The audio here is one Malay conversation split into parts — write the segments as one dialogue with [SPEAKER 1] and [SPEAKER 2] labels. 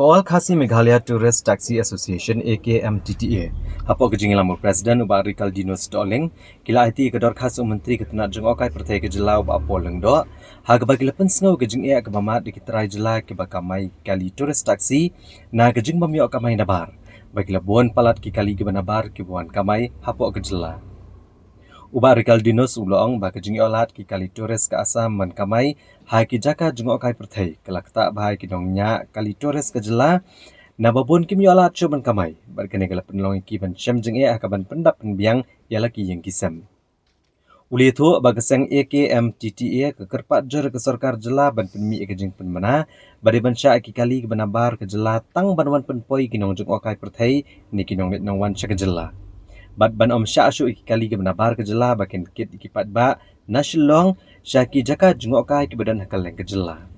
[SPEAKER 1] Kawal Khasi Meghalaya Tourist Taxi Association AKMTTA hapok kejingilamu Presiden ubak Rikal Dino Stalling kila IT kedor khas Menteri ketenat jeng okai pertai kejelau ubak poleng do haga bagi lepen sengau kejing ia kebamat dikiterai jela ke bakamai kali tourist taxi na kejing bamiok kamai nabar bagi lebuan palat ki kali ke banabar ke buan kamai hapok kejela Ubak Rikal Dinos ulong ba kejing olat ki kali tourist ke asam man kamai hai ki jaka jeng okai pertai kelak tak bahai ki dongnya kali tourist kejela na babun kim yolat chu man kamai berkene kala penlong ki ban syam jeng e akaban pendap penbiang yala ki yang kisam uli thu ba keseng AKMTTA ke kerpat jer ke sarkar jela ban penmi ke jeng penmana bari ban sya ki kali ke banabar ke jela tang banwan penpoi ki nong jeng okai pertai ni ki nong net nong wan sya ke jela bat ban om sya syu ki kali ke banabar ke jela bakin kit ki pat ba nasyelong sya ki jaka jeng okai ke badan hakal ke jela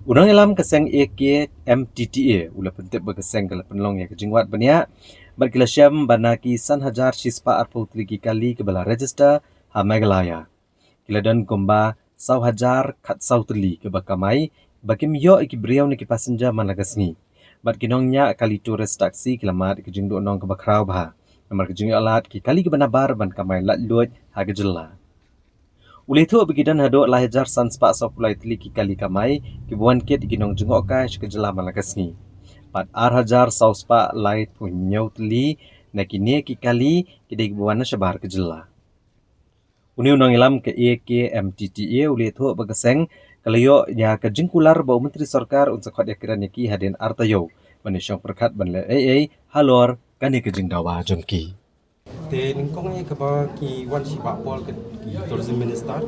[SPEAKER 1] Unang ilam keseng AKMTTA ula pentip berkeseng kala penlong ya kejingwat bania berkila syam banaki san hajar sispa arpau triki kali ke bala register ha Meghalaya kila dan komba saw hajar kat saw teli ke bakamai bakim yo iki beriau niki passenger managasni bat kinongnya kali tourist taxi kila mat kejing do nong ke bakrau bah nomor kejing alat ki kali ke banabar ban kamai lat luat ha gejela Uli tu begidan hadok lahajar sanspa sopulai teliki kali kamai kibuan kit ginong jengok kai sekejela malakasni. Pat hajar sauspa lai punyau teli nakini ki kali kidai kibuan syabar kejela. Uni unang ilam ke AKMTTA uli tu begeseng kalayo ya kejengkular bau menteri sarkar untuk khot yakiran yaki hadin artayo. Manisyong perkat banle halor kani kejeng dawa jengki.
[SPEAKER 2] Then kong ay kaba ki wan si bapol ke tourism minister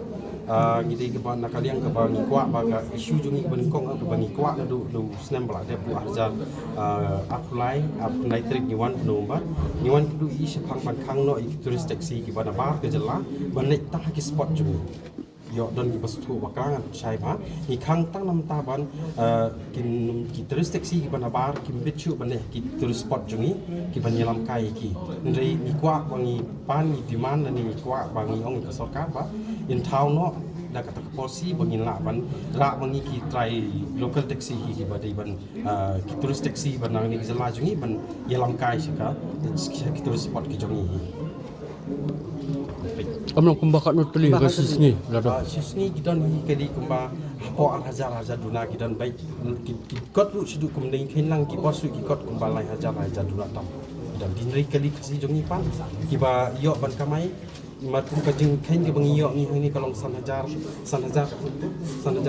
[SPEAKER 2] gidi kaba nakaliang kaba ngi kwa baga issue jungi ban kong kaba ngi kwa do snem bala de bu arjal apply trip ni wan nomba ni wan du i sepang pan khang no i tourist taxi ki bana bar ke jala ban nek ta ki spot jungi yo don ki bastu bakang chai ba ni khang tang nam ta ban ki tourist taxi ki bana bar ki bichu ban ki tourist spot jungi ki ban yelam kai ki ndrei ni kwa bangi pan ni demand ni kwa bangi ong ka sarkar ba in town no da kata policy bangi la bangi ki try local taxi ki badai ban ki tourist taxi ban ni jala jungi ban yelam kai shika ki tourist spot ki jungi
[SPEAKER 3] Amno kumbakat no teli ke sisni lado.
[SPEAKER 2] Sisni kita ni kali kumba ko al hajar duna kita baik kot lu sidu kumdeng khenlang ki bosu ki kot kumba lai hajar duna tam. Dan dinri kali kasi jongi pan kiba yo ban kamai matun kajing khen ke bangi yo ni kalong san hajar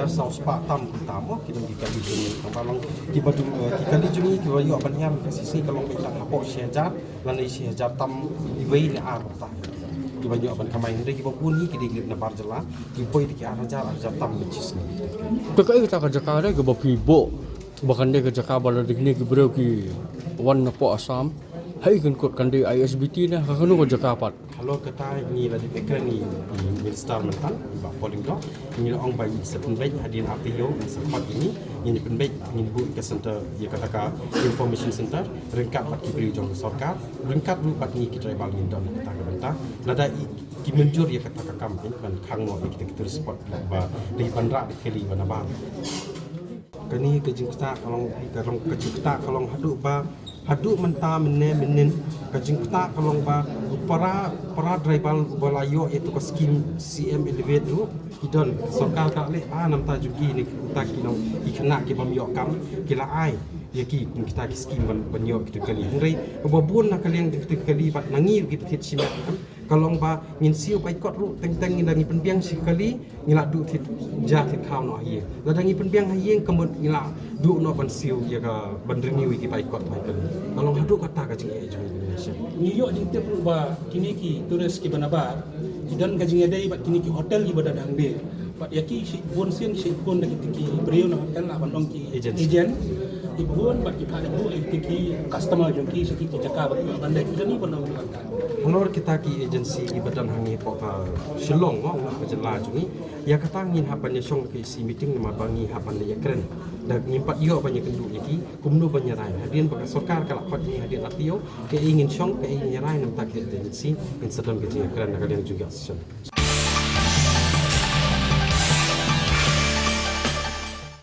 [SPEAKER 2] saus pa tam tamo kita di kali jongi kalong kiba tu ki kali jongi kiba yo ban yam kasi si kalong beta hapo si hajar lan si hajar tam iwei ni ar ta ki banyak ban kamai ndai ki bapun ni ki diglip na barjala ki poi ki arajar tam becis ni
[SPEAKER 3] Tekai kita kerja kare ke bapi bo bahkan dia kerja kabal di sini ki bro ki wan po asam hai kan kot kan di ISBT na kakanu kerja kapat
[SPEAKER 2] halo kata ni la dipikir ni minister mentan ba polling do ni ong bai sepun baik hadin APO sempat ini penbaik ni bu ke center ya kata information center ringkat pat ki beri jong sarkar ringkat lu pat ni ki tribal ni don kata ka benta nada ki menjur ya kata ka campaign ban khang no kita spot ba di bandra di keli bana ba kani kejing kita kalong kejing kita kalong hadu menta menen kejing kita kalong ba para tribal balayo itu ke skim CM elevate tu kidon sarkar ka le nam ta jugi ni ta kinong ikena ki bamyo kam kila ai ya ki kita ki skim banyo kita kali ngai babun na kaliang kita kali bat nangi kita tit simat kalong ba ngin siu bai kot ru teng ngi penbiang sekali ngila du tit ja tit khaw no ye ladangi penbiang hayeng kemut ngila du no ban siu ya ka ban renew ki bai kot bai kali kalong hadu kata ka jing e jung Indonesia
[SPEAKER 4] New York jing tep ba kini ki tourist ki banabar dan kajing edai ba kini ki hotel ki badadang de ba yaki si bon sien si bon da ki breu na hotel la bandong ki agent ibun ba ki phale bu ki customer jong ki ki jaka ba bandai ki ni bandong kan
[SPEAKER 2] honor kita ki agency ki badan hangi po ka shillong no na jela jungi ya kata ngin hapan ya song ki si meeting ma bangi hapan ya kren da ngimpat yo banyak kendu yaki kumno banyarai hadin baka sarkar kala khot ni hadin atio ke ingin song ke ingin nyarai nam tak agency in sedang ke kren na kalian juga